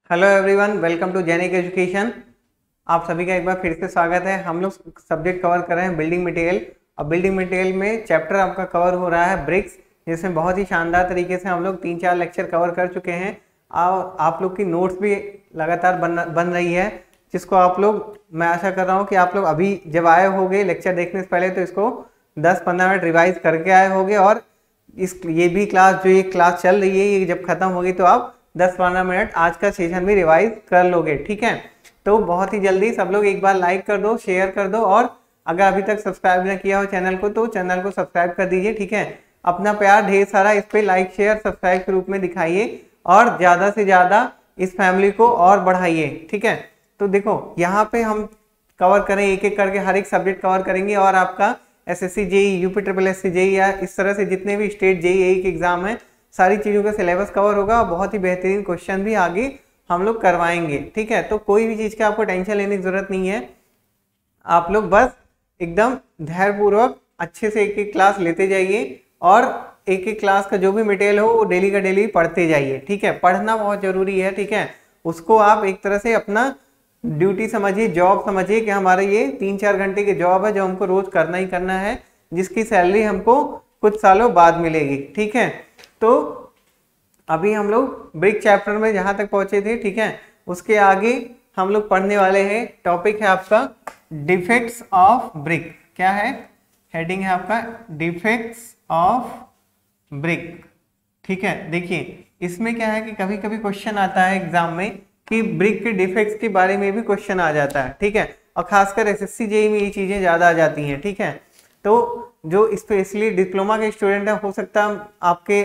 Hello everyone, welcome to Genic education. आप सभी का एक बार फिर से स्वागत है। हम लोग सब्जेक्ट कवर कर रहे हैं बिल्डिंग मटेरियल। और बिल्डिंग मटेरियल में चैप्टर आपका कवर हो रहा है ब्रिक्स, जिसमें बहुत ही शानदार तरीके से हम लोग 3-4 लेक्चर कवर कर चुके हैं। और आप लोग की नोट्स भी लगातार बन रही है, जिसको आप लोग, मैं आशा कर रहा हूँ कि आप लोग अभी जब आए होंगे लेक्चर देखने से पहले तो इसको 10-15 मिनट रिवाइज करके आए होंगे। और ये भी क्लास, जो ये क्लास चल रही है, ये जब खत्म होगी तो आप 10-15 मिनट आज का सेशन भी रिवाइज कर लोगे। ठीक है, तो बहुत ही जल्दी सब लोग एक बार लाइक कर दो, शेयर कर दो, और अगर अभी तक सब्सक्राइब ना किया हो चैनल को तो चैनल को सब्सक्राइब कर दीजिए। ठीक है, अपना प्यार ढेर सारा इस पे लाइक शेयर सब्सक्राइब के रूप में दिखाइए और ज्यादा से ज्यादा इस फैमिली को और बढ़ाइए। ठीक है, तो देखो यहाँ पे हम कवर करें, एक एक करके हर एक सब्जेक्ट कवर करेंगे। और आपका SSC JE, UP triple SC JE या इस तरह से जितने भी स्टेट जेई के एग्जाम है, सारी चीज़ों का सिलेबस कवर होगा और बहुत ही बेहतरीन क्वेश्चन भी आगे हम लोग करवाएंगे। ठीक है, तो कोई भी चीज़ की आपको टेंशन लेने की जरूरत नहीं है। आप लोग बस एकदम धैर्यपूर्वक अच्छे से एक एक क्लास लेते जाइए और एक एक क्लास का जो भी मटेरियल हो वो डेली का डेली पढ़ते जाइए। ठीक है, पढ़ना बहुत जरूरी है। ठीक है, उसको आप एक तरह से अपना ड्यूटी समझिए, जॉब समझिए कि हमारा ये 3-4 घंटे की जॉब है जो हमको रोज करना ही करना है, जिसकी सैलरी हमको कुछ सालों बाद मिलेगी। ठीक है, तो अभी हम लोग ब्रिक चैप्टर में जहां तक पहुंचे थे, ठीक है, उसके आगे हम लोग पढ़ने वाले हैं। टॉपिक है आपका डिफेक्ट्स ऑफ ब्रिक। क्या है? हेडिंग है आपका डिफेक्ट्स ऑफ ब्रिक। ठीक है, देखिए इसमें क्या है कि कभी कभी क्वेश्चन आता है एग्जाम में कि ब्रिक के डिफेक्ट्स के बारे में भी क्वेश्चन आ जाता है। ठीक है, और खासकर एसएससी जेई में ये चीजें ज्यादा आ जाती हैं। ठीक है, तो जो स्पेशली डिप्लोमा के स्टूडेंट है, हो सकता है आपके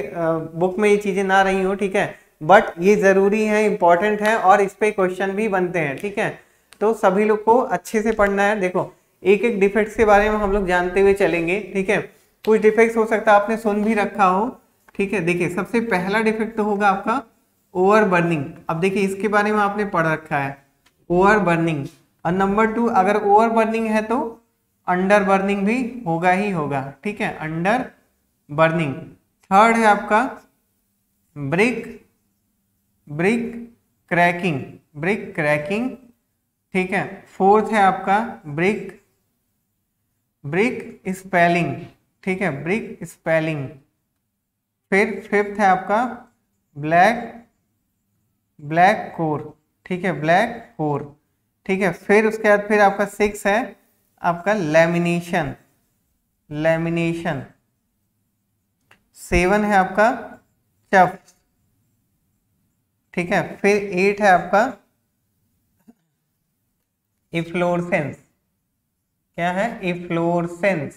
बुक में ये चीजें ना रही हो। ठीक है, बट ये जरूरी है, इंपॉर्टेंट है और इस पे क्वेश्चन भी बनते हैं। ठीक है, तो सभी लोग को अच्छे से पढ़ना है। देखो एक एक डिफेक्ट्स के बारे में हम लोग जानते हुए चलेंगे। ठीक है, कुछ डिफेक्ट्स हो सकता है आपने सुन भी रखा हो। ठीक है, देखिए सबसे पहला डिफेक्ट तो होगा आपका ओवर बर्निंग। अब देखिए इसके बारे में आपने पढ़ रखा है, ओवर बर्निंग। और नंबर 2, अगर ओवर बर्निंग है तो अंडर बर्निंग भी होगा ही होगा। ठीक है, अंडर बर्निंग। थर्ड है आपका ब्रिक क्रैकिंग, ब्रिक क्रैकिंग। ठीक है, फोर्थ है आपका ब्रिक स्पेलिंग। ठीक है, ब्रिक स्पेलिंग। फिर फिफ्थ है आपका ब्लैक कोर। ठीक है, ब्लैक कोर। ठीक है, फिर उसके बाद फिर आपका 6 है आपका लैमिनेशन। 7 है आपका चफ। ठीक है, फिर 8 है आपका इफ्लोरसेंस। क्या है? इफ्लोरसेंस।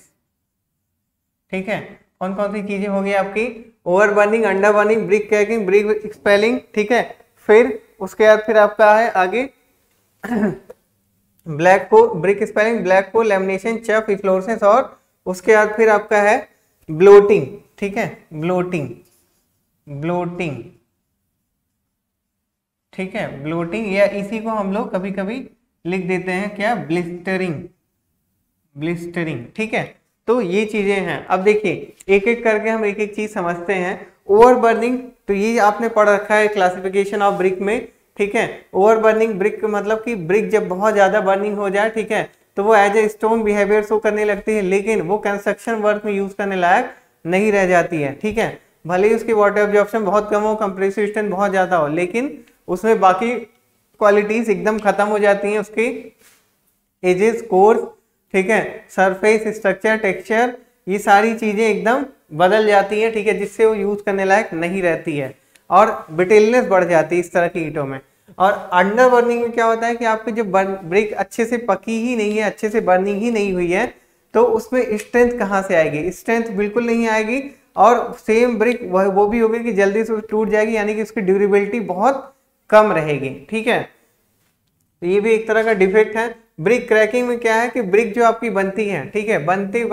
ठीक है, कौन कौन सी चीजें होगी आपकी? Over burning, under burning, brick cracking, brick spelling. ठीक है, फिर उसके बाद फिर आपका है आगे ब्लैक को, ब्रिक स्पेलिंग, ब्लैक को, लैमिनेशन, चफ, इफ्लोरसेंस, और उसके बाद फिर आपका है ब्लोटिंग। ठीक है, ब्लोटिंग। ठीक है, ब्लोटिंग, या इसी को हम लोग कभी कभी लिख देते हैं क्या? ब्लिस्टरिंग। ठीक है, तो ये चीजें हैं। अब देखिए एक एक करके हम एक एक चीज समझते हैं। ओवर बर्निंग, तो ये आपने पढ़ रखा है क्लासिफिकेशन ऑफ ब्रिक में। ठीक है, ओवर बर्निंग ब्रिक मतलब कि ब्रिक जब बहुत ज्यादा बर्निंग हो जाए, ठीक है, तो वो as a stone behaviour show करने लगती है, लेकिन वो कंस्ट्रक्शन वर्क में यूज करने लायक नहीं रह जाती है। ठीक है, भले ही उसकी वाटर एब्जॉर्प्शन बहुत कम हो, कंप्रेसिव स्ट्रेंथ बहुत ज्यादा हो, लेकिन उसमें बाकी क्वालिटीज एकदम खत्म हो जाती हैं, उसकी एजेस, कोर्स, ठीक है, सरफेस, स्ट्रक्चर, टेक्सचर, ये सारी चीजें एकदम बदल जाती हैं। ठीक है, जिससे वो यूज करने लायक नहीं रहती है और ब्रिटलनेस बढ़ जाती है इस तरह की ईंटों में। और अंडर बर्निंग में क्या होता है कि आपकी जो ब्रिक अच्छे से पकी ही नहीं है, अच्छे से बर्निंग ही नहीं हुई है, तो उसमें स्ट्रेंथ कहाँ से आएगी? स्ट्रेंथ बिल्कुल नहीं आएगी। और सेम ब्रिक वो भी होगी कि जल्दी से टूट जाएगी, यानी कि उसकी ड्यूरेबिलिटी बहुत कम रहेगी। ठीक है, तो ये भी एक तरह का डिफेक्ट है। ब्रिक क्रैकिंग में क्या है कि ब्रिक जो आपकी बनती है, ठीक है, बनते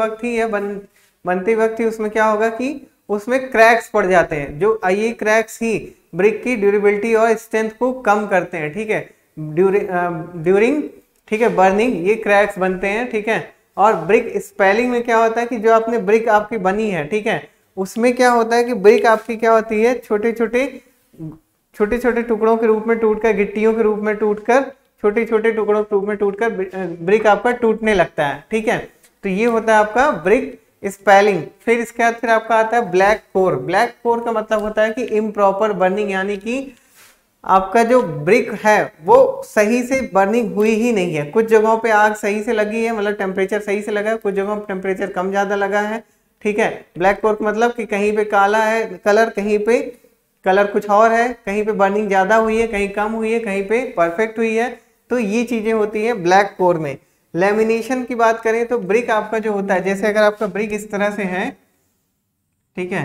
वक्त ही उसमें क्या होगा कि उसमें क्रैक्स पड़ जाते हैं, जो ये क्रैक्स ही ब्रिक की ड्यूरेबिलिटी और स्ट्रेंथ को कम करते हैं। ठीक है, ड्यूरिंग, ठीक है, बर्निंग ये क्रैक्स बनते हैं। ठीक है, और ब्रिक स्पेलिंग में क्या होता है कि जो आपने ब्रिक आपकी बनी है, ठीक है, उसमें क्या होता है कि ब्रिक आपकी क्या होती है, छोटे छोटे छोटे छोटे टुकड़ों के रूप में टूटकर, गिट्टियों के रूप में टूटकर, छोटे छोटे टुकड़ों के रूप में टूटकर ब्रिक आपका टूटने लगता है। ठीक है, तो ये होता है आपका ब्रिक स्पेलिंग। फिर इसके बाद फिर आपका आता है ब्लैक कोर। ब्लैक कोर का मतलब होता है कि इम्प्रॉपर बर्निंग, यानी कि आपका जो ब्रिक है वो सही से बर्निंग हुई ही नहीं है। कुछ जगहों पे आग सही से लगी है, मतलब टेम्परेचर सही से लगा है, कुछ जगहों पे टेम्परेचर कम ज्यादा लगा है। ठीक है, ब्लैक कोर मतलब कि कहीं पे काला है कलर, कहीं पे कलर कुछ और है, कहीं पे बर्निंग ज्यादा हुई है, कहीं कम हुई है, कहीं पे परफेक्ट हुई है। तो ये चीजें होती है ब्लैक कोर में। लेमिनेशन की बात करें तो ब्रिक आपका जो होता है, जैसे अगर आपका ब्रिक इस तरह से है, ठीक है,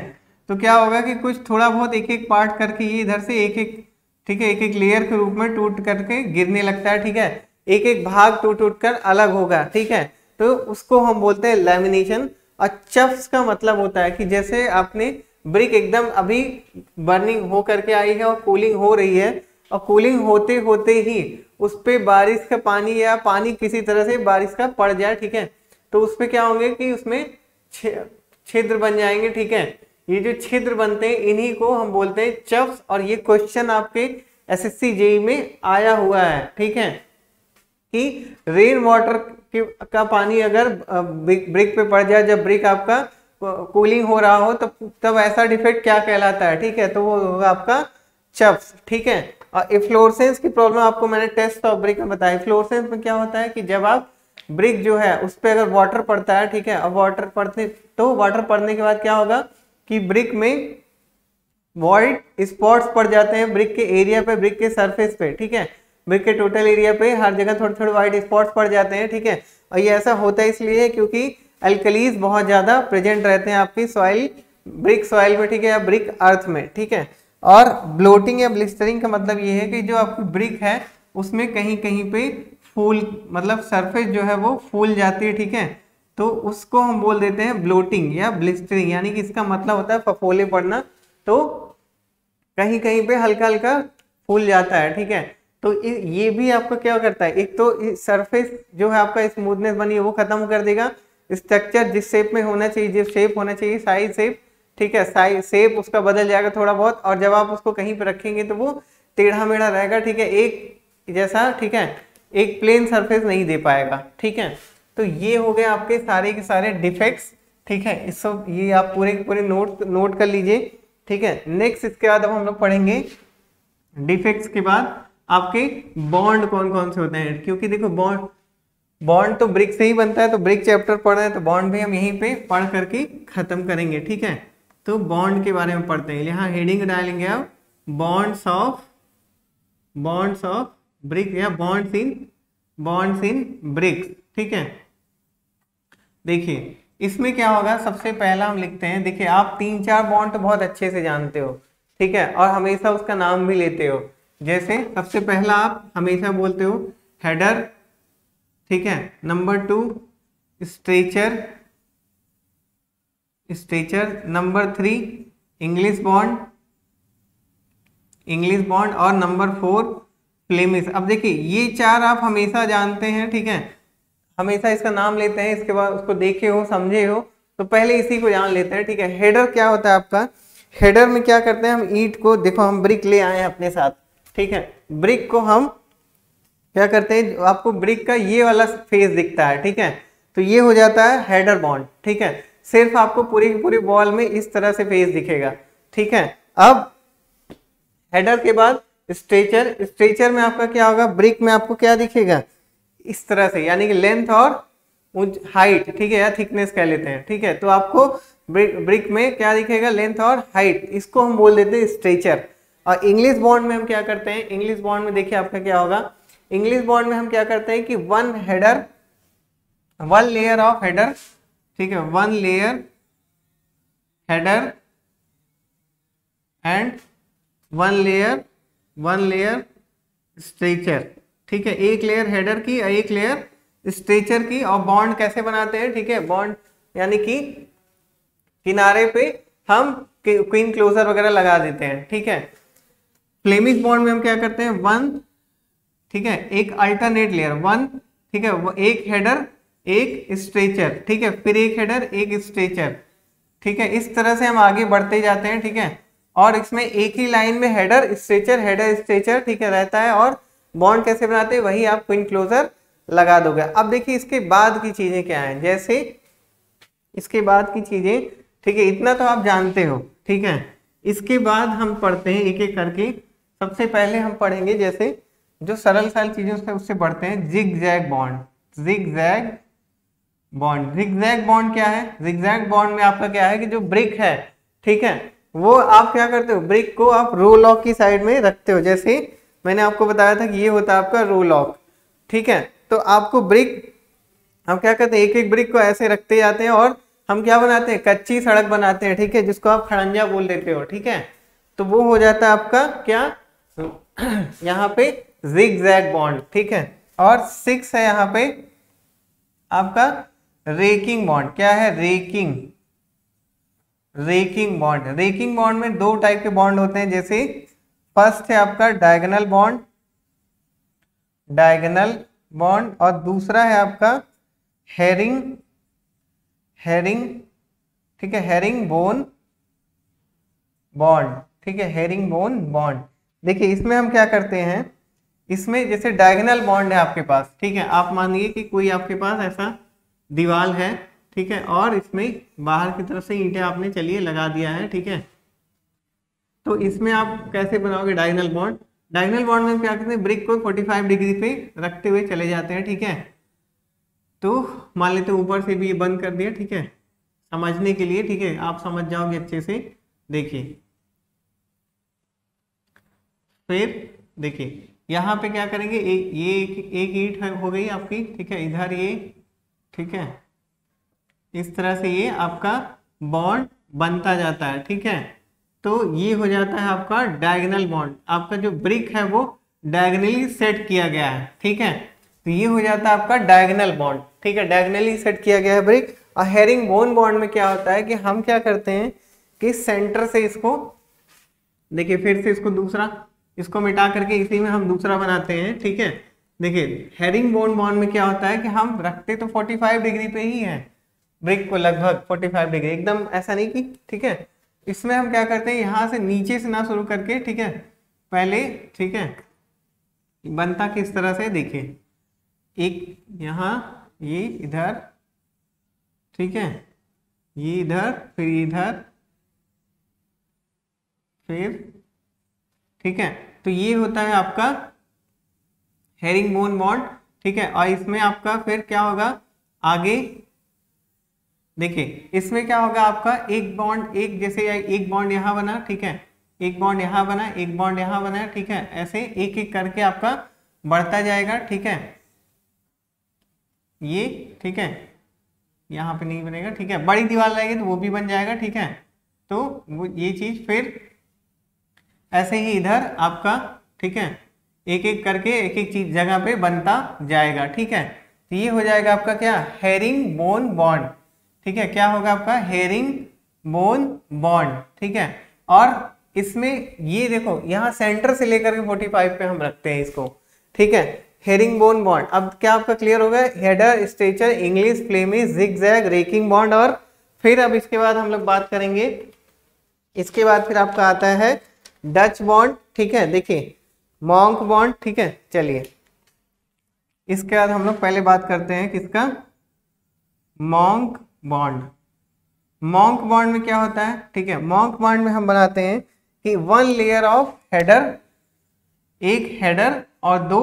तो क्या होगा कि कुछ थोड़ा बहुत एक एक पार्ट करके ये इधर से एक एक, ठीक है, एक एक लेयर के रूप में टूट करके गिरने लगता है। ठीक है, एक एक भाग टूट टूट कर अलग होगा। ठीक है, तो उसको हम बोलते हैं लैमिनेशन। और चफ्स का मतलब होता है कि जैसे आपने ब्रिक एकदम अभी बर्निंग हो करके आई है और कूलिंग हो रही है, और कूलिंग होते होते ही उस पे बारिश का पानी या पानी किसी तरह से बारिश का पड़ जाए। ठीक है, तो उस पे क्या होंगे कि उसमें छिद्र बन जाएंगे। ठीक है, ये जो छिद्र बनते हैं इन्हीं को हम बोलते हैं चफ्स। और ये क्वेश्चन आपके एसएससी जेईई में आया हुआ है। ठीक है, कि रेन वाटर का पानी अगर ब्रिक पे पड़ जाए, जब ब्रिक आपका कूलिंग हो रहा हो, तब ऐसा डिफेक्ट क्या कहलाता है। ठीक है, तो वो होगा आपका चफ्स। ठीक है, और इफ्लोरेसेंस की प्रॉब्लम आपको मैंने टेस्ट ऑफ ब्रिक में बताया। इफ्लोरेसेंस में क्या होता है कि जब आप ब्रिक जो है उस पर अगर वाटर पड़ता है, ठीक है, और वाटर पड़ने के बाद क्या होगा कि ब्रिक में व्हाइट स्पॉट्स पड़ जाते हैं ब्रिक के एरिया पे, ब्रिक के सरफेस पे। ठीक है, ब्रिक के टोटल एरिया पे हर जगह थोड़े थोड़े व्हाइट स्पॉट्स पड़ जाते हैं। ठीक है, और ये ऐसा होता है इसलिए क्योंकि अल्कलीज बहुत ज्यादा प्रेजेंट रहते हैं आपकी सॉइल, ब्रिक सॉइल में। ठीक है, या ब्रिक अर्थ में। ठीक है, और ब्लोटिंग या ब्लिस्टरिंग का मतलब ये है कि जो आपकी ब्रिक है उसमें कहीं कहीं पे फूल, मतलब सरफेस जो है वो फूल जाती है। ठीक है, तो उसको हम बोल देते हैं ब्लोटिंग या ब्लिस्टरिंग, यानी कि इसका मतलब होता है फफोले पड़ना। तो कहीं कहीं पे हल्का हल्का फूल जाता है। ठीक है, तो ये भी आपको क्या करता है, एक तो सरफेस जो है आपका स्मूथनेस बनी है वो खत्म कर देगा, स्ट्रक्चर जिस शेप में होना चाहिए, जिस शेप होना चाहिए, साइज शेप, ठीक है, साइज शेप उसका बदल जाएगा थोड़ा बहुत, और जब आप उसको कहीं पे रखेंगे तो वो टेढ़ा मेढ़ा रहेगा। ठीक है, एक जैसा, ठीक है, एक प्लेन सरफेस नहीं दे पाएगा। ठीक है, तो ये हो गए आपके सारे के सारे डिफेक्ट्स। ठीक है, इस सब ये आप पूरे के पूरे नोट कर लीजिए। ठीक है, नेक्स्ट इसके बाद अब हम लोग पढ़ेंगे डिफेक्ट्स के बाद आपके बॉन्ड कौन कौन से होते हैं। क्योंकि देखो बॉन्ड तो ब्रिक से ही बनता है, तो ब्रिक चैप्टर पढ़ रहे हैं तो बॉन्ड भी हम यहीं पे पढ़ करके खत्म करेंगे। ठीक है, तो बॉन्ड के बारे में पढ़ते हैं। यहाँ हेडिंग डालेंगे आप बॉन्ड्स ऑफ ब्रिक या बॉन्ड्स इन ब्रिक्स। ठीक है, देखिए इसमें क्या होगा, सबसे पहला हम लिखते हैं, देखिए आप 3-4 बॉन्ड तो बहुत अच्छे से जानते हो। ठीक है, और हमेशा उसका नाम भी लेते हो। जैसे सबसे पहला आप हमेशा बोलते हो हेडर। ठीक है, number 2 stretcher, number 3 English bond, और नंबर 4 फ्लेमिश। अब देखिए ये 4 आप हमेशा जानते हैं। ठीक है, हमेशा इसका नाम लेते हैं, इसके बाद उसको देखे हो, समझे हो, तो पहले इसी को जान लेते हैं। ठीक है, हेडर क्या होता है आपका, हेडर में क्या करते हैं, हम ईंट को, देखो हम ब्रिक ले आए हैं अपने साथ। ठीक है, ब्रिक को हम क्या करते हैं, आपको ब्रिक का ये वाला फेस दिखता है। ठीक है, तो ये हो जाता है हेडर बॉन्ड। ठीक है, सिर्फ आपको पूरी की पूरी वॉल में इस तरह से फेस दिखेगा। ठीक है, अब हेडर के बाद स्ट्रेचर में आपका क्या होगा, ब्रिक में आपको क्या दिखेगा, इस तरह से, यानी कि लेंथ और हाइट। ठीक है, या थिकनेस कह लेते हैं। ठीक है, तो आपको ब्रिक में क्या दिखेगा, लेंथ और हाइट, इसको हम बोल देते हैं स्ट्रेचर। और इंग्लिश बॉन्ड में हम क्या करते हैं, इंग्लिश बॉन्ड में देखिए आपका क्या होगा, इंग्लिश बॉन्ड में हम क्या करते हैं कि वन लेयर ऑफ हेडर। ठीक है, one layer header and one layer stretcher. ठीक है, एक लेयर हेडर की और एक लेयर स्ट्रेचर की। और बॉन्ड कैसे बनाते हैं, ठीक है, बॉन्ड यानी कि किनारे पे हम क्वीन क्लोजर वगैरह लगा देते हैं। ठीक है, फ्लेमिश बॉन्ड में हम क्या करते हैं, वन, ठीक है, एक अल्टरनेट लेयर, वन, ठीक है, एक हेडर एक स्ट्रेचर। ठीक है, फिर एक हेडर एक स्ट्रेचर। ठीक है, इस तरह से हम आगे बढ़ते जाते हैं। ठीक है, और इसमें एक ही लाइन में हेडर स्ट्रेचर ठीक है रहता है। और बॉन्ड कैसे बनाते हैं वही आप पिन क्लोजर लगा दोगे। अब देखिए इसके बाद की चीजें क्या है, जैसे इसके बाद की चीजें ठीक है, इतना तो आप जानते हो ठीक है। इसके बाद हम पढ़ते हैं एक एक करके। सबसे पहले हम पढ़ेंगे जैसे जो सरल चीजें उससे पढ़ते हैं जिगजैग बॉन्ड। जिगजैग बॉन्ड क्या है? जिगजैग बॉन्ड में आपका क्या है कि जो ब्रिक है ठीक है, वो आप क्या करते हो, ब्रिक को आप रो लॉक की साइड में रखते हो। जैसे मैंने आपको बताया था कि ये होता है आपका रो लॉक ठीक है। तो आपको ब्रिक हम क्या करते हैं, एक एक ब्रिक को ऐसे रखते जाते हैं और हम क्या बनाते हैं, कच्ची सड़क बनाते हैं ठीक है, जिसको आप खड़ंजा बोल देते हो ठीक है। तो वो हो जाता है आपका क्या यहाँ पे जिगजैग बॉन्ड ठीक है। और 6 है यहाँ पे आपका रेकिंग बॉन्ड। क्या है? Racking bond. रेकिंग बॉन्ड में 2 टाइप के बॉन्ड होते हैं। जैसे फर्स्ट है आपका डायगोनल बॉन्ड और दूसरा है आपका हेरिंग ठीक है, हेरिंग बोन बॉन्ड ठीक है, हेरिंग बोन बॉन्ड। देखिए इसमें हम क्या करते हैं, इसमें जैसे डायगोनल बॉन्ड है आपके पास ठीक है, आप मानिए कि कोई आपके पास ऐसा दीवार है ठीक है, और इसमें बाहर की तरफ से ईंटें आपने चलिए लगा दिया है ठीक है। तो इसमें आप कैसे बनाओगे डायगोनल बॉन्ड? डायगोनल बॉन्ड में क्या करते हैं, ब्रिक को 45 डिग्री पे रखते हुए चले जाते हैं ठीक है। तो मान लेते हैं ऊपर से भी ये बंद कर दिया ठीक है, समझने के लिए ठीक है, आप समझ जाओगे अच्छे से। देखिए फिर देखिए यहाँ पे क्या करेंगे, एक ईंट हो गई आपकी ठीक है, इधर ये ठीक है, इस तरह से ये आपका बॉन्ड बनता जाता है ठीक है। तो ये हो जाता है आपका डायगोनल बॉन्ड। आपका जो ब्रिक है वो डायगोनली सेट किया गया है ठीक है, तो ये हो जाता है आपका डायगोनल बॉन्ड ठीक है, डायगोनली सेट किया गया है ब्रिक। और हेरिंग बोन बॉन्ड में क्या होता है कि हम क्या करते हैं कि सेंटर से इसको देखिए, फिर से इसको मिटा करके इसी में हम दूसरा बनाते हैं ठीक है। देखिए हेरिंग बोन बॉन्ड में क्या होता है कि हम रखते तो 45 डिग्री पे ही है ब्रिक को, लगभग 45 डिग्री, एकदम ऐसा नहीं कि ठीक है। इसमें हम क्या करते हैं, यहां से नीचे से ना शुरू करके ठीक है, पहले ठीक है बनता किस तरह से, देखिए एक यहाँ ये इधर ठीक है, ये इधर फिर इधर फिर ठीक है। तो ये होता है आपका हेरिंग बोन बॉन्ड ठीक है। और इसमें आपका फिर क्या होगा आगे, देखिए इसमें क्या होगा आपका एक बॉन्ड, एक जैसे एक बॉन्ड यहाँ बना ठीक है, एक बॉन्ड यहाँ बना, एक बॉन्ड यहाँ बना ठीक है, ऐसे एक एक करके आपका बढ़ता जाएगा ठीक है। ये ठीक है, यहाँ पे नहीं बनेगा ठीक है, बड़ी दीवार रहेगी तो वो भी बन जाएगा ठीक है। तो वो ये चीज फिर ऐसे ही इधर आपका ठीक है, एक एक करके एक एक चीज जगह पे बनता जाएगा ठीक है। तो ये हो जाएगा आपका क्या, हेरिंग बोन बॉन्ड ठीक है। क्या होगा आपका हेरिंग बोन बॉन्ड ठीक है। और इसमें ये देखो यहाँ सेंटर से लेकर के 45 पे हम रखते हैं इसको ठीक है, हेरिंग बोन बॉन्ड। अब क्या आपका क्लियर होगा, header stretcher English Flemish zigzag racking bond. और फिर अब इसके बाद हम लोग बात करेंगे, इसके बाद फिर आपका आता है डच बॉन्ड ठीक है, देखिए मॉन्क बॉन्ड ठीक है। चलिए इसके बाद हम लोग पहले बात करते हैं किसका, मॉन्क बॉन्ड। मॉन्क बॉन्ड में क्या होता है ठीक है, मॉन्क बॉन्ड में हम बनाते हैं कि 1 लेयर ऑफ हेडर, एक हेडर और 2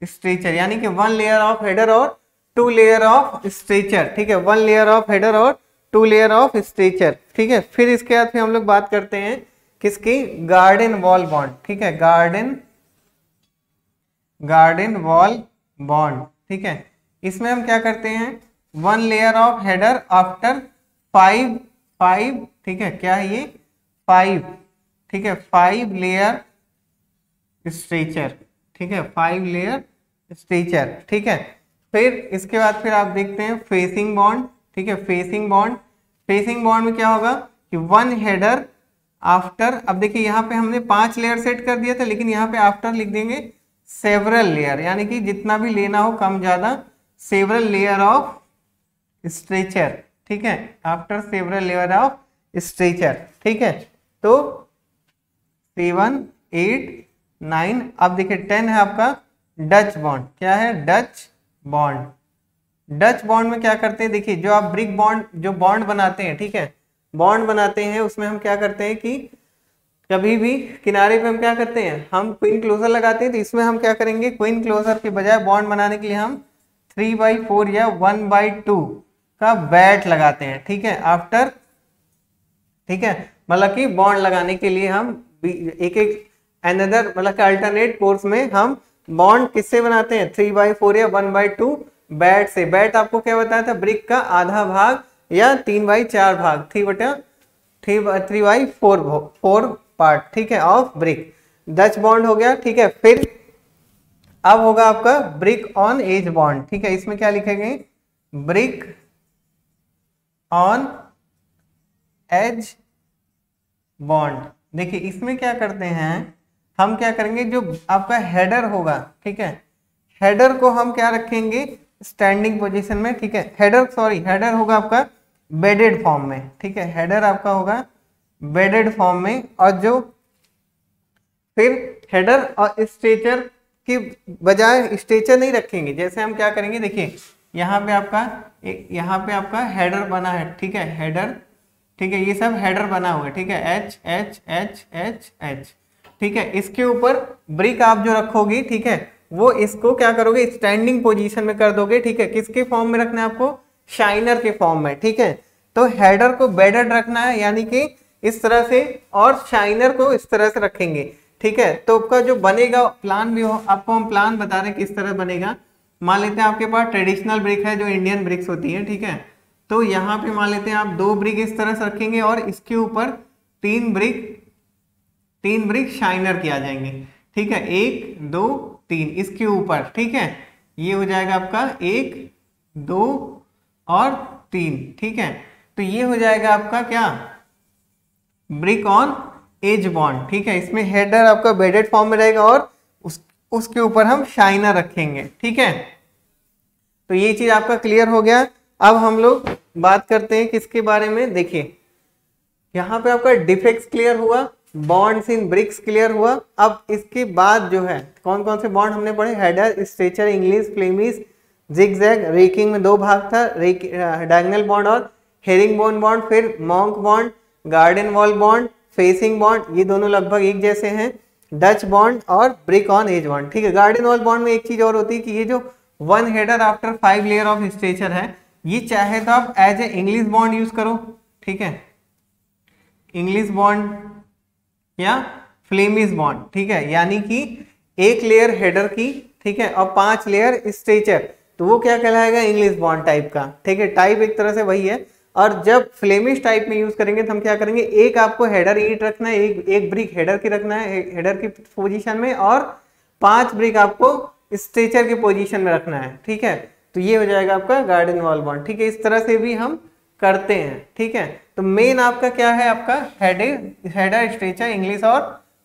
स्ट्रेचर, यानी कि 1 लेयर ऑफ हेडर और 2 लेयर ऑफ स्ट्रेचर ठीक है, 1 लेयर ऑफ हेडर और 2 लेयर ऑफ स्ट्रेचर ठीक है। फिर इसके बाद फिर हम लोग बात करते हैं किसकी, गार्डन वॉल बॉन्ड ठीक है, गार्डन वॉल बॉन्ड ठीक है। इसमें हम क्या करते हैं, 1 लेयर ऑफ हेडर आफ्टर 5 ठीक है, क्या है ये 5 ठीक है, 5 लेयर स्ट्रेचर ठीक है, 5 लेयर स्ट्रेचर ठीक है। फिर इसके बाद फिर आप देखते हैं फेसिंग बॉन्ड ठीक है, फेसिंग बॉन्ड में क्या होगा कि 1 हेडर आफ्टर, अब देखिए यहाँ पे हमने 5 लेयर सेट कर दिया था, लेकिन यहाँ पे आफ्टर लिख देंगे सेवरल लेयर, यानी कि जितना भी लेना हो कम ज्यादा, सेवरल लेयर ऑफ स्ट्रेचर ठीक है, after several layer of stretcher ठीक है। तो 7 8 9। अब देखिए 10 है आपका डच बॉन्ड। क्या है? Dutch bond. डच बॉन्ड में क्या करते हैं, देखिए जो आप ब्रिक बॉन्ड जो बॉन्ड बनाते हैं, ठीक है, बॉन्ड बनाते हैं उसमें हम क्या करते हैं कि कभी भी किनारे पे हम क्या करते हैं, हम क्वीन क्लोजर लगाते हैं। तो इसमें हम क्या करेंगे, क्वीन क्लोजर के बजाय बॉन्ड बनाने के लिए हम 3/4 या 1/2 का बैट लगाते हैं। ठीक है, आफ्टर, ठीक है, मतलब कि बॉन्ड लगाने के लिए हम एक एक अनदर मतलब कि अल्टरनेट कोर्स में हम बॉन्ड किससे बनाते हैं, 3/4 या 1/2 बैट से। बैट आपको क्या बताया था, ब्रिक का आधा भाग या 3/4 भाग, 3/4 पार्ट, ठीक है, ऑफ ब्रिक। डच बॉन्ड हो गया। ठीक है, फिर अब होगा आपका ब्रिक ऑन एज बॉन्ड। ठीक है, इसमें क्या लिखेंगे, ब्रिक ऑन एज बॉन्ड। देखिए इसमें क्या करते हैं, हम क्या करेंगे, जो आपका हेडर होगा, ठीक है, हेडर को हम क्या रखेंगे, स्टैंडिंग पोजीशन में। ठीक है, हेडर होगा आपका बेडेड फॉर्म में। ठीक है, हेडर आपका होगा बेडेड फॉर्म में। और जो फिर हेडर और स्ट्रेचर की बजाय स्ट्रेचर नहीं रखेंगे, जैसे हम क्या करेंगे, देखिए यहाँ पे आपका हेडर बना है। ठीक है, हेडर, ठीक है, ये सब हेडर बना हुआ है। ठीक है, H H H H H. ठीक है, इसके ऊपर ब्रिक आप जो रखोगी, ठीक है, वो इसको क्या करोगे, स्टैंडिंग पोजीशन में कर दोगे। ठीक है, किसके फॉर्म में रखना है आपको, शाइनर के फॉर्म में। ठीक है, तो हेडर को बेडेड रखना है, यानी कि इस तरह से, और शाइनर को इस तरह से रखेंगे। ठीक है, तो आपका जो बनेगा प्लान भी हो, आपको हम प्लान बता रहे हैं किस तरह बनेगा। मान लेते हैं आपके पास ट्रेडिशनल ब्रिक है जो इंडियन ब्रिक्स होती है। ठीक है, तो यहाँ पे मान लेते हैं आप 2 ब्रिक इस तरह से रखेंगे और इसके ऊपर 3 ब्रिक शाइनर के आ जाएंगे। ठीक है, 1 2 3 इसके ऊपर। ठीक है, ये हो जाएगा आपका 1 2 और 3। ठीक है, तो ये हो जाएगा आपका क्या, ब्रिक ऑन एज बॉन्ड। ठीक है, इसमें हेडर आपका बेडेड फॉर्म में रहेगा और उसके ऊपर हम शाइनर रखेंगे। ठीक है, तो ये चीज आपका क्लियर हो गया। अब हम लोग बात करते हैं किसके बारे में, देखिए यहाँ पे आपका डिफेक्ट्स क्लियर हुआ, बॉन्ड्स इन ब्रिक्स क्लियर हुआ। अब इसके बाद जो है कौन कौन से बॉन्ड हमने पढ़े, header, stretcher, English, Flemish, zigzag, racking में 2 भाग था, डायगोनल बॉन्ड और हेरिंग बोन बॉन्ड, फिर monk bond, garden wall bond, facing bond, ये दोनों लगभग एक जैसे हैं, डच बॉन्ड और ब्रिक ऑन एज बॉन्ड। ठीक है, गार्डन वॉल बॉन्ड में एक चीज और होती है कि ये जो 1 header after 5 layer of stretcher है, ये चाहे तो आप as a English bond use करो। ठीक है, इंग्लिश बॉन्ड या फ्लेमिश बॉन्ड। ठीक है, यानी कि 1 लेयर हेडर की, ठीक है, और 5 लेयर स्ट्रेचर, तो वो क्या कहलाएगा, इंग्लिश बॉन्ड टाइप का। ठीक है, टाइप एक तरह से वही है। और जब फ्लेमिश टाइप में यूज करेंगे तो हम क्या करेंगे, एक आपको हेडर ईट रखना है, एक ब्रिक हेडर की रखना है, हेडर की पोजीशन में, और 5 ब्रिक आपको स्ट्रेचर की पोजीशन में रखना है। ठीक है, तो ये हो जाएगा आपका गार्डन वॉल बॉन्ड। ठीक है, इस तरह से भी हम करते हैं। ठीक है, तो मेन आपका क्या है, आपका हेडर, स्ट्रेचर, इंग्लिश और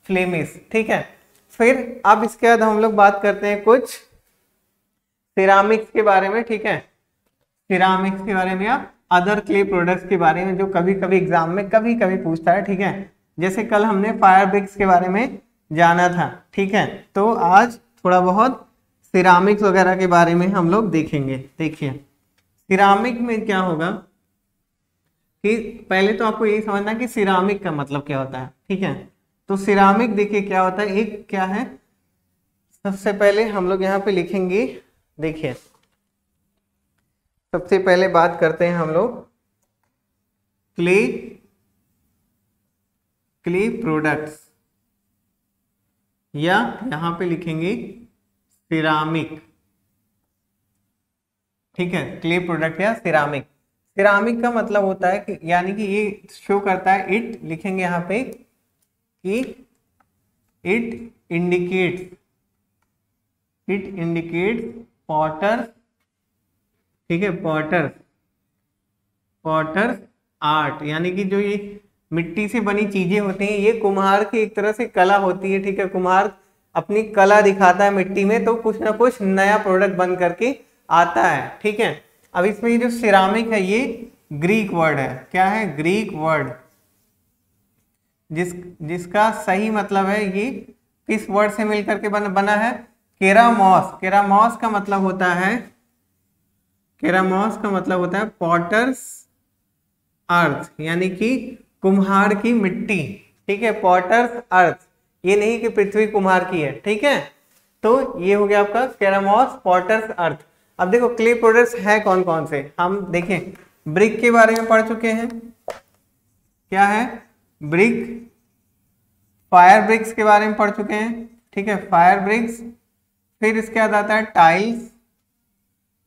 फ्लेमिश। ठीक है, फिर अब इसके बाद हम लोग बात करते हैं कुछ सिरामिक्स के बारे में। ठीक है, सिरामिक्स के बारे में या अदर क्ले प्रोडक्ट्स के बारे में, जो कभी कभी एग्जाम में कभी कभी पूछता है। ठीक है, जैसे कल हमने फायर ब्रिक्स के बारे में जाना था। ठीक है, तो आज थोड़ा बहुत सिरामिक्स वगैरह के बारे में हम लोग देखेंगे। देखिए सिरामिक में क्या होगा कि पहले तो आपको यही समझना कि सिरामिक का मतलब क्या होता है। ठीक है, तो सिरामिक देखिए क्या होता है, एक क्या है, सबसे पहले हम लोग यहाँ पे लिखेंगे। देखिए सबसे पहले बात करते हैं हम लोग क्ले प्रोडक्ट्स, या यहाँ पे लिखेंगे सिरामिक। ठीक है, क्ले प्रोडक्ट या सिरामिक। सिरामिक का मतलब होता है कि, यानी कि ये शो करता है, इट लिखेंगे यहाँ पे कि इट इंडिकेट्स पॉटर। ठीक है, पॉटर्स आर्ट, यानी कि जो ये मिट्टी से बनी चीजें होती हैं, ये कुम्हार की एक तरह से कला होती है। ठीक है, कुम्हार अपनी कला दिखाता है मिट्टी में, तो कुछ ना कुछ नया प्रोडक्ट बन करके आता है। ठीक है, अब इसमें ये जो सिरामिक है, ये ग्रीक वर्ड है। क्या है, ग्रीक वर्ड। जिसका सही मतलब है ये किस वर्ड से मिलकर के बना है, केरामॉस। केरामॉस का मतलब होता है, केरामॉस का मतलब होता है पॉटर्स अर्थ, यानी कि कुम्हार की मिट्टी। ठीक है, पॉटर्स अर्थ, ये नहीं कि पृथ्वी कुम्हार की है। ठीक है, तो ये हो गया आपका केरामॉस पॉटर्स अर्थ। अब देखो क्ले प्रोडक्ट्स है कौन कौन से, हम देखें। ब्रिक के बारे में पढ़ चुके हैं, क्या है ब्रिक। फायर ब्रिक्स के बारे में पढ़ चुके हैं। ठीक है, फायर ब्रिक्स। फिर इसके बाद आता है टाइल्स,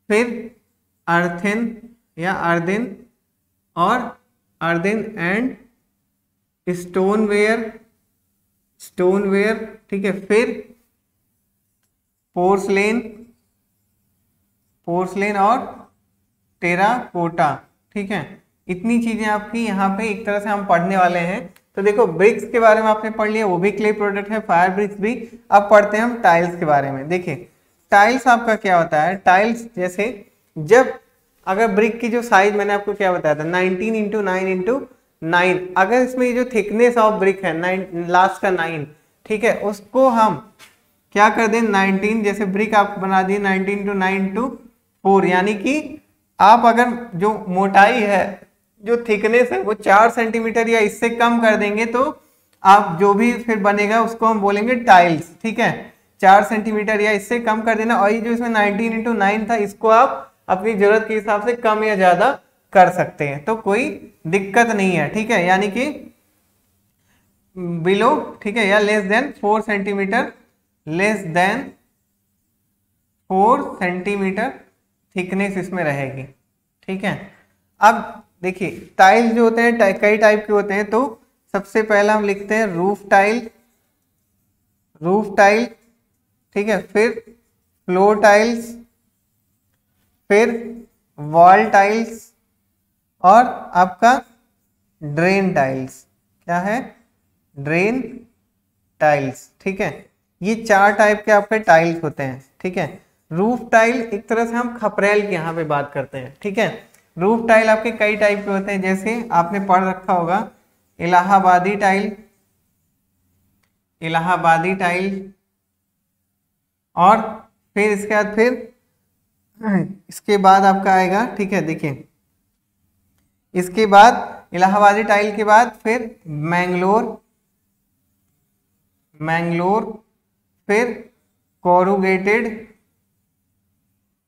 फिर अर्थिन या अर्दिन, और अर्दिन एंड स्टोनवेयर, स्टोनवेयर। ठीक है, फिर पोर्सलेन, पोर्सलेन और टेराकोटा। ठीक है, इतनी चीजें आपकी यहाँ पे एक तरह से हम पढ़ने वाले हैं। तो देखो ब्रिक्स के बारे में आपने पढ़ लिया, वो भी क्ले प्रोडक्ट है, फायर ब्रिक्स भी। अब पढ़ते हैं हम टाइल्स के बारे में। देखिए टाइल्स आपका क्या होता है, टाइल्स जैसे जब अगर ब्रिक की जो साइज मैंने आपको क्या बताया था 19 इंटू 9 इंटू 9, अगर इसमें ये जो थिकनेस ऑफ ब्रिक है 9 लास्ट का 9, ठीक है, उसको हम क्या कर दें 19, जैसे ब्रिक आप बना दिए 19 इंटू 9 इंटू 4, यानी कि आप अगर जो मोटाई है, जो थिकनेस है वो 4 सेंटीमीटर या इससे कम कर देंगे तो आप जो भी फिर बनेगा उसको हम बोलेंगे टाइल्स। ठीक है, 4 सेंटीमीटर या इससे कम कर देना। और ये जो इसमें 19 इंटू 9 था, इसको आप अपनी जरूरत के हिसाब से कम या ज्यादा कर सकते हैं, तो कोई दिक्कत नहीं है। ठीक है, यानी कि बिलो, ठीक है, या less than 4 centimetre, less than 4 centimetre thickness इसमें रहेगी। ठीक है, अब देखिए टाइल्स जो होते हैं कई टाइप के होते हैं। तो सबसे पहला हम लिखते हैं रूफ टाइल, रूफ टाइल। ठीक है, फिर फ्लोर टाइल्स, फिर वॉल टाइल्स, और आपका ड्रेन टाइल्स। क्या है, ड्रेन टाइल्स। ठीक है, ये 4 टाइप के आपके टाइल्स होते हैं। ठीक है, रूफ टाइल एक तरह से हम खपरेल की यहाँ पे बात करते हैं। ठीक है, रूफ टाइल आपके कई टाइप के होते हैं, जैसे आपने पढ़ रखा होगा इलाहाबादी टाइल, इलाहाबादी टाइल, और फिर इसके बाद आपका आएगा। ठीक है, देखिए इसके बाद इलाहाबादी टाइल के बाद फिर मैंगलोर, मैंगलोर, फिर कोरुगेटेड,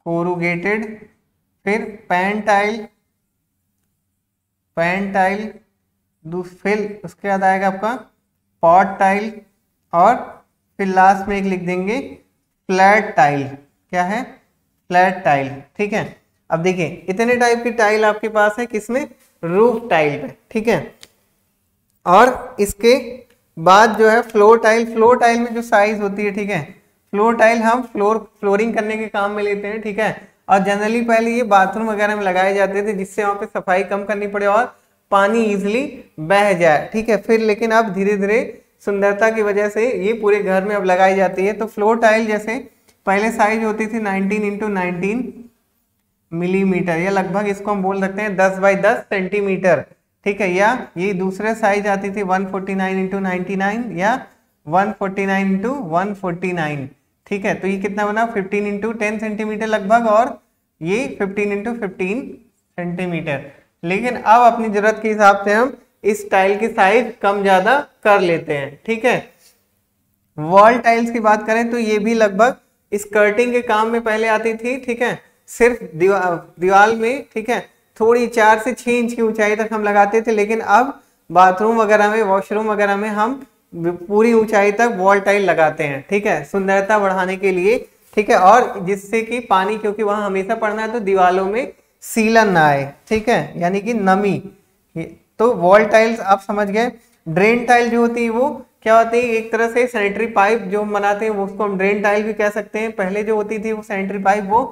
कोरुगेटेड, फिर पैन टाइल, पैन टाइल, फिर उसके बाद आएगा आपका पॉट टाइल, और फिर लास्ट में एक लिख देंगे फ्लैट टाइल। क्या है, फ्लैट टाइल। ठीक है, अब देखिए इतने टाइप की टाइल आपके पास है किसमें, रूफ टाइल पे। ठीक है, और इसके बाद जो है फ्लोर टाइल, फ्लोर टाइल में जो साइज होती है, ठीक है, फ्लोर टाइल हम फ्लोरिंग करने के काम में लेते हैं। ठीक है, और जनरली पहले ये बाथरूम वगैरह में लगाए जाते थे, जिससे वहां पे सफाई कम करनी पड़े और पानी इजिली बह जाए। ठीक है, फिर लेकिन अब धीरे धीरे सुंदरता की वजह से ये पूरे घर में अब लगाई जाती है। तो फ्लोर टाइल जैसे पहले साइज होती थी 19 इंटू 19 मिलीमीटर, या लगभग इसको हम बोल सकते हैं 10 बाई 10 सेंटीमीटर। ठीक है, या ये दूसरे साइज आती थी 149 इंटू 99 या 149 इंटू 149। ठीक है, तो ये कितना बना 15 इंटू 10 सेंटीमीटर लगभग, और ये 15 इंटू 15 सेंटीमीटर। लेकिन अब अपनी जरूरत के हिसाब से हम इस टाइल की साइज कम ज्यादा कर लेते हैं। ठीक है, वॉल टाइल्स की बात करें तो ये भी लगभग स्कर्टिंग के काम में पहले आती थी। ठीक है, सिर्फ दीवार में, ठीक है, थोड़ी 4 से 6 इंच की ऊंचाई तक हम लगाते थे, लेकिन अब बाथरूम वगैरह में, वॉशरूम वगैरह में हम पूरी ऊंचाई तक वॉल टाइल लगाते हैं। ठीक है, सुंदरता बढ़ाने के लिए। ठीक है, और जिससे कि पानी, क्योंकि वहां हमेशा पड़ना है, तो दीवारों में सीलन ना आए। ठीक है, यानी कि नमी। तो वॉल टाइल्स आप समझ गए। ड्रेन टाइल जो होती है वो क्या होती है, एक तरह से सैनिटरी पाइप जो हम बनाते हैं वो, उसको हम ड्रेन टाइल भी कह सकते हैं। पहले जो होती थी वो सैनिटरी पाइप वो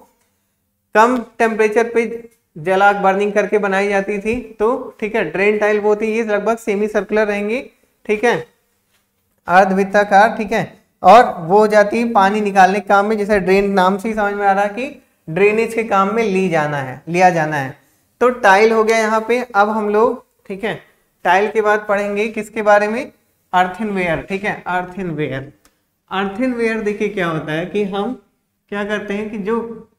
कम टेम्परेचर पे जला बर्निंग करके बनाई जाती थी। तो ठीक है, ड्रेन टाइल वो होती है, ये लगभग सेमी सर्कुलर रहेंगी। ठीक है, अर्धवृत्ताकार। ठीक है, और वो हो जाती है पानी निकालने के काम में, जैसे ड्रेन नाम से ही समझ में आ रहा है कि ड्रेनेज के काम में लिया जाना है। तो टाइल हो गया यहाँ पे। अब हम लोग, ठीक है, टाइल के बाद पढ़ेंगे किसके बारे में, अर्थनवेयर, ठीक है, अर्थनवेयर। अर्थनवेयर देखिए क्या होता है कि हम क्या करते हैं कि जो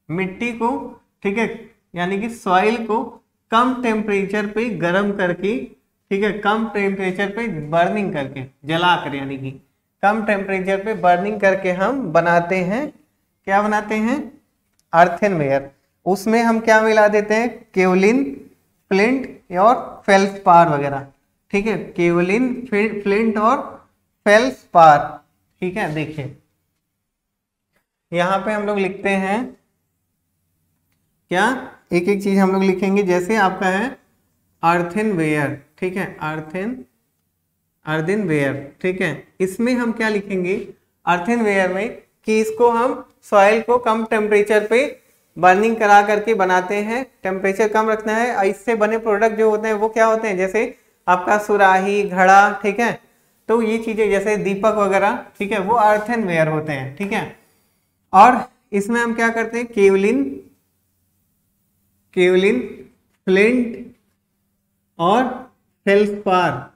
मिट्टी को, ठीक है, यानी कि सॉइल को कम टेम्परेचर पे गर्म करके, ठीक है, कम टेम्परेचर पे बर्निंग करके, जलाकर, यानी कि कम टेम्परेचर पे बर्निंग करके हम बनाते हैं, क्या बनाते हैं, अर्थनवेयर। उसमें हम क्या मिला देते हैं, केओलिन, फ्लिंट और फेल्सपार वगैरह, ठीक है, केओलिन, फ्लिंट और फेल्सपार, ठीक है। देखिए यहाँ पे हम लोग लिखते हैं क्या, एक एक चीज हम लोग लिखेंगे, जैसे आपका है अर्थनवेयर, ठीक है, अर्थनवेयर, ठीक है। इसमें हम क्या लिखेंगे अर्थनवेयर में कि इसको हम सॉइल को कम टेम्परेचर पे बर्निंग करा करके बनाते हैं, टेम्परेचर कम रखना है, और इससे बने प्रोडक्ट जो होते हैं वो क्या होते हैं, जैसे आपका सुराही, घड़ा, ठीक है, तो ये चीजें जैसे दीपक वगैरह, ठीक है, वो अर्थनवेयर होते हैं, ठीक है। और इसमें हम क्या करते हैं, केओलिन, फ्लिंट और फेल्सपार,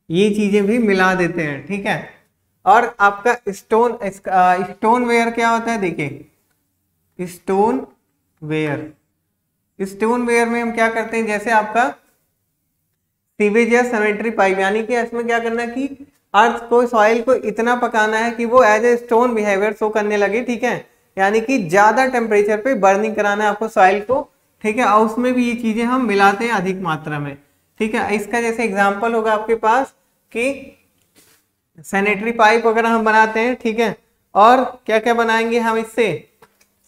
ये चीजें भी मिला देते हैं, ठीक है। और आपका स्टोन वेयर क्या होता है, देखिए स्टोन वेयर में हम क्या करते हैं, जैसे आपका सीवेज या सैनिटरी पाइप, यानी कि इसमें क्या करना है कि अर्थ को, सॉइल को इतना पकाना है कि वो as a stone behaviour show करने लगे, ठीक है, यानी कि ज्यादा टेम्परेचर पे बर्निंग कराना है आपको सॉइल को, ठीक है। और उसमें भी ये चीजें हम मिलाते हैं अधिक मात्रा में, ठीक है। इसका जैसे एग्जांपल होगा आपके पास कि सैनिटरी पाइप वगैरह हम बनाते हैं, ठीक है, और क्या क्या बनाएंगे हम इससे,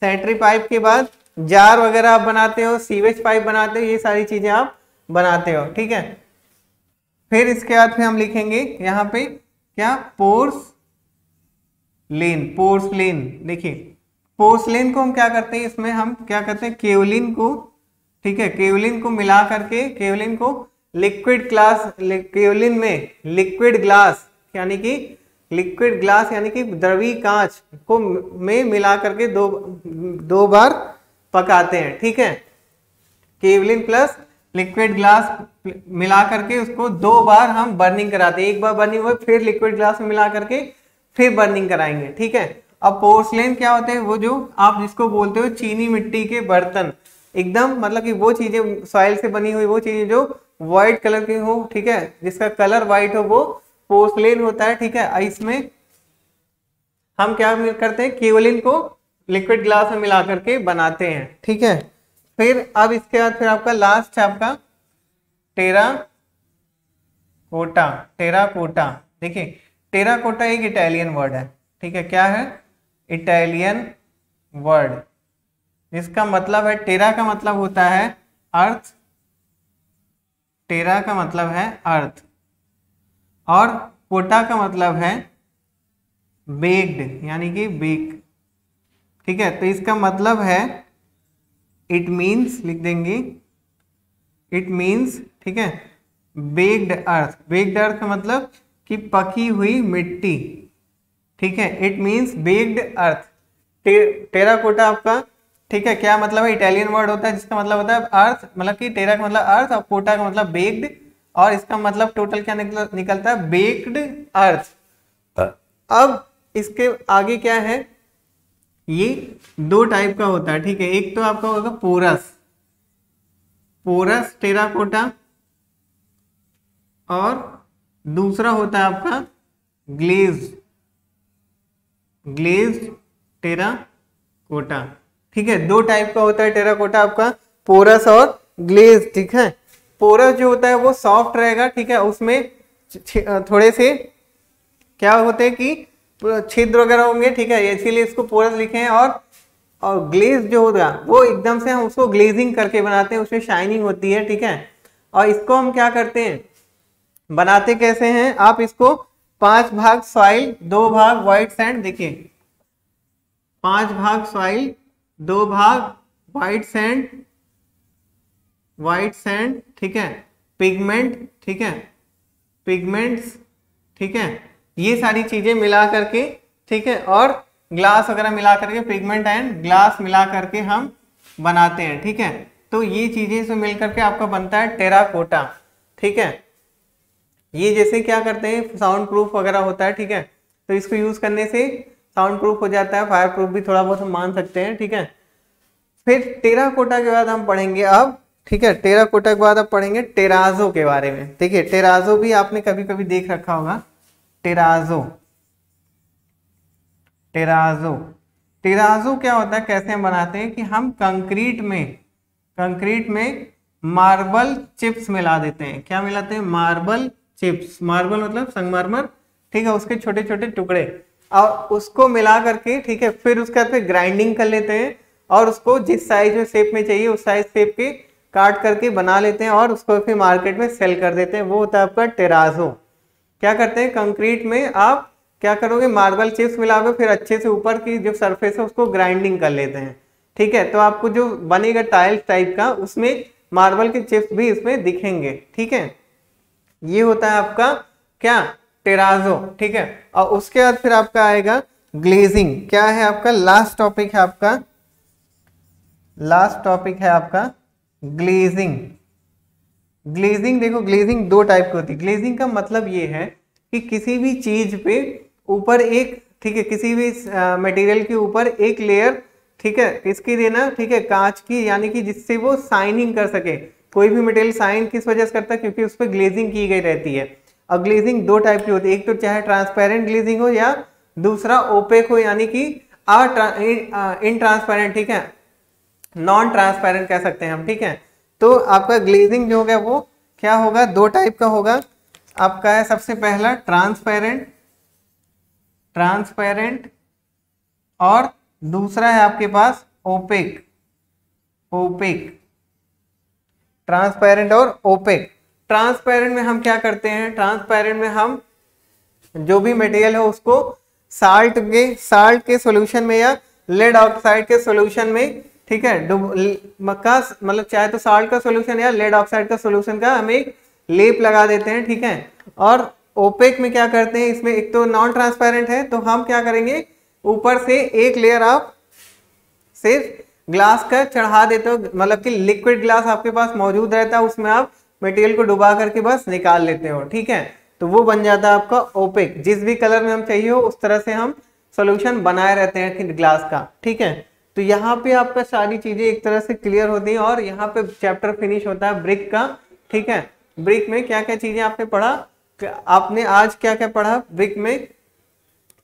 सैनिटरी पाइप के बाद जार वगैरह आप बनाते हो, सीवेज पाइप बनाते हो, ये सारी चीजें आप बनाते हो, ठीक है। फिर इसके बाद फिर हम लिखेंगे यहाँ पे क्या, पोर्सलेन, देखिए पोर्सलेन को हम क्या करते हैं, इसमें हम क्या करते हैं, केओलिन को, ठीक है, केओलिन को मिला करके, केओलिन को लिक्विड ग्लास, केओलिन में लिक्विड ग्लास यानी कि द्रवी कांच को में मिला करके दो बार पकाते हैं, ठीक है। केओलिन प्लस लिक्विड ग्लास मिला करके उसको 2 बार हम बर्निंग कराते हैं, एक बार बर्निंग हुई फिर लिक्विड ग्लास में मिला करके फिर बर्निंग कराएंगे, ठीक है। अब पोर्सलेन क्या होते हैं, वो जो आप जिसको बोलते हो चीनी मिट्टी के बर्तन, एकदम मतलब कि वो चीजें सॉइल से बनी हुई, वो चीजें जो व्हाइट कलर की हो, ठीक है, जिसका कलर व्हाइट हो, वो पोर्सलेन होता है, ठीक है। इसमें हम क्या करते हैं, केओलिन को लिक्विड ग्लास में मिला करके बनाते हैं, ठीक है। फिर अब इसके बाद फिर आपका लास्ट है आपका टेराकोटा, देखिए टेराकोटा एक इटालियन वर्ड है, ठीक है, क्या है, इटालियन वर्ड, जिसका मतलब है, टेरा का मतलब होता है अर्थ, टेरा का मतलब है अर्थ, और कोटा का मतलब है बेक्ड, यानी कि बेक, ठीक है। तो इसका मतलब है इट मीन्स, लिख देंगे इट मीन्स, ठीक है, बेक्ड अर्थ, बेक्ड अर्थ का मतलब कि पकी हुई मिट्टी, ठीक है, it means baked earth. Terracotta आपका, ठीक है, क्या मतलब है, इटालियन वर्ड होता है जिसका मतलब होता है अर्थ, मतलब कि टेरा का मतलब अर्थ और कोटा का मतलब बेक्ड, और इसका मतलब टोटल क्या निकलता है, बेक्ड अर्थ। अब इसके आगे क्या है, ये 2 टाइप का होता है, ठीक है, एक तो आपका होगा पोरस टेराकोटा, और दूसरा होता है आपका ग्लेज्ड टेराकोटा, ठीक है। 2 टाइप का होता है टेराकोटा आपका, पोरस और ग्लेज, ठीक है। पोरस जो होता है वो सॉफ्ट रहेगा, ठीक है, उसमें थोड़े से क्या होते हैं कि छिद्र वगैरह होंगे, ठीक है, इसीलिए इसको पोरस लिखे हैं। और ग्लेज जो होगा वो एकदम से हम उसको ग्लेजिंग करके बनाते हैं, उसमें शाइनिंग होती है, ठीक है। और इसको हम क्या करते हैं, बनाते कैसे हैं, आप इसको 5 भाग सॉइल 2 भाग व्हाइट सैंड, देखिए 5 भाग सॉइल 2 भाग व्हाइट सैंड, ठीक है, पिगमेंट, ठीक है, पिगमेंट्स, ठीक है, ये सारी चीजें मिला करके, ठीक है, और ग्लास वगैरह मिला करके, पिगमेंट एंड ग्लास मिला करके हम बनाते हैं, ठीक है। तो ये चीजें से मिलकर के आपका बनता है टेराकोटा। ठीक है, ये जैसे क्या करते हैं साउंड प्रूफ वगैरह होता है, ठीक है, तो इसको यूज करने से साउंड प्रूफ हो जाता है, फायर प्रूफ भी थोड़ा बहुत हम मान सकते हैं। ठीक है, फिर टेराकोटा के बाद हम पढ़ेंगे अब, ठीक है, टेराकोटा के बाद अब पढ़ेंगे टेराजो के बारे में। देखिए टेराजो भी आपने कभी कभी देख रखा होगा, टेराजो। टेराजो टेराजो क्या होता है, कैसे हम बनाते हैं कि हम कंक्रीट में मार्बल चिप्स मिला देते हैं। क्या मिलाते हैं? Marble chips. मार्बल मतलब संगमरमर, ठीक है, उसके छोटे छोटे टुकड़े, और उसको मिला करके, ठीक है, फिर उसके बाद ग्राइंडिंग कर लेते हैं और उसको जिस साइज में शेप में चाहिए उस साइज शेप के काट करके बना लेते हैं और उसको फिर मार्केट में सेल कर देते हैं। वो होता है आपका टेराजो। क्या करते हैं, कंक्रीट में आप क्या करोगे, मार्बल चिप्स मिलाओगे, फिर अच्छे से ऊपर की जो सरफेस है उसको ग्राइंडिंग कर लेते हैं। ठीक है, तो आपको जो बनेगा टाइल्स टाइप का, उसमें मार्बल के चिप्स भी इसमें दिखेंगे। ठीक है, ये होता है आपका क्या, टेराजो। ठीक है, और उसके बाद फिर आपका आएगा ग्लेजिंग। क्या है आपका लास्ट टॉपिक है आपका, लास्ट टॉपिक है आपका ग्लेजिंग। ग्लेजिंग देखो, ग्लेजिंग दो टाइप की होती है। ग्लेजिंग का मतलब ये है कि किसी भी चीज पे ऊपर एक, ठीक है, किसी भी मटेरियल के ऊपर एक लेयर, ठीक है, किसकी देना, ठीक है, कांच की, यानी कि जिससे वो शाइनिंग कर सके। कोई भी मटेरियल शाइन किस वजह से करता है, क्योंकि उस पर ग्लेजिंग की गई रहती है। और ग्लेजिंग दो टाइप की होती है, एक तो चाहे ट्रांसपेरेंट ग्लेजिंग हो या दूसरा ओपेक हो, यानी कि इनट्रांसपेरेंट, ठीक है, नॉन ट्रांसपेरेंट कह सकते हैं हम। ठीक है, तो आपका ग्लेजिंग जो होगा वो क्या होगा, दो टाइप का होगा आपका। है सबसे पहला ट्रांसपेरेंट, ट्रांसपेरेंट, और दूसरा है आपके पास ओपेक। ओपेक, ट्रांसपेरेंट और ओपेक। ट्रांसपेरेंट में हम क्या करते हैं, ट्रांसपेरेंट में हम जो भी मटेरियल है उसको साल्ट के सॉल्यूशन में या लेड ऑक्साइड के सॉल्यूशन में, ठीक है, मतलब चाहे तो साल्ट का सॉल्यूशन या लेड ऑक्साइड का सॉल्यूशन का हम एक लेप लगा देते हैं। ठीक है, और ओपेक में क्या करते हैं, इसमें एक तो नॉन ट्रांसपेरेंट है, तो हम क्या करेंगे, ऊपर से एक लेयर आप सिर्फ ग्लास का चढ़ा देते हो, मतलब कि लिक्विड ग्लास आपके पास मौजूद रहता है, उसमें आप मटेरियल को डुबा करके बस निकाल लेते हो। ठीक है, तो वो बन जाता है आपका ओपेक। जिस भी कलर में हम चाहिए हो उस तरह से हम सॉल्यूशन बनाए रहते हैं ग्लास का। ठीक है, तो यहाँ पे आपका सारी चीजें एक तरह से क्लियर होती हैं और यहाँ पे चैप्टर फिनिश होता है ब्रिक का। ठीक है, ब्रिक में क्या क्या चीजें आपने पढ़ा, आपने आज क्या क्या पढ़ा ब्रिक में?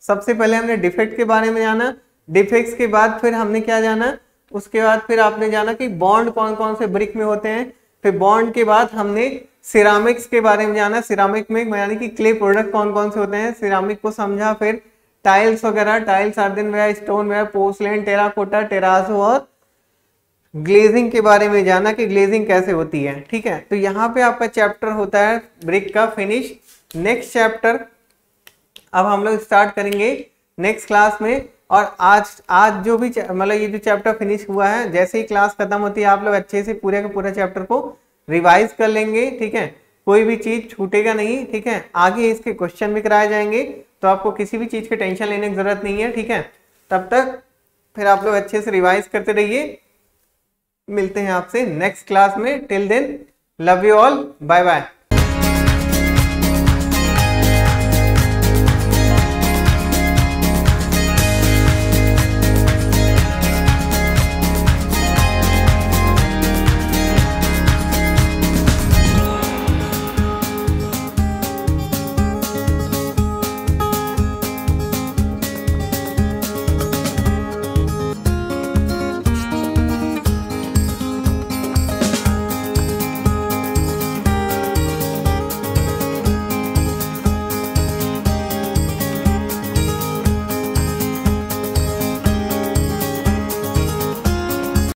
सबसे पहले हमने डिफेक्ट के बारे में जाना, डिफेक्ट्स के बाद फिर हमने क्या जाना, उसके बाद फिर आपने जाना कि बॉन्ड कौन कौन से ब्रिक में होते हैं, फिर बॉन्ड के बाद हमने सिरामिक्स के बारे में जाना, सिरामिक में यानी कि क्ले प्रोडक्ट कौन कौन से होते हैं, सिरामिक को समझा, फिर टाइल्स वगैरह, टाइल्स, अर्दनवेयर, स्टोनवेयर, पोर्सलेन, टेराकोटा, टेराजो, और ग्लेजिंग के बारे में जाना कि ग्लेजिंग कैसे होती है। ठीक है, तो यहाँ पे आपका चैप्टर होता है ब्रिक का फिनिश। नेक्स्ट चैप्टर अब हम लोग स्टार्ट करेंगे नेक्स्ट क्लास में। और आज जो भी मतलब ये जो चैप्टर फिनिश हुआ है, जैसे ही क्लास खत्म होती है आप लोग अच्छे से पूरे का पूरा चैप्टर को रिवाइज कर लेंगे। ठीक है, कोई भी चीज छूटेगा नहीं। ठीक है, आगे इसके क्वेश्चन भी कराए जाएंगे, तो आपको किसी भी चीज की टेंशन लेने की जरूरत नहीं है। ठीक है, तब तक फिर आप लोग अच्छे से रिवाइज करते रहिए। मिलते हैं आपसे नेक्स्ट क्लास में। Till then love you all, bye bye.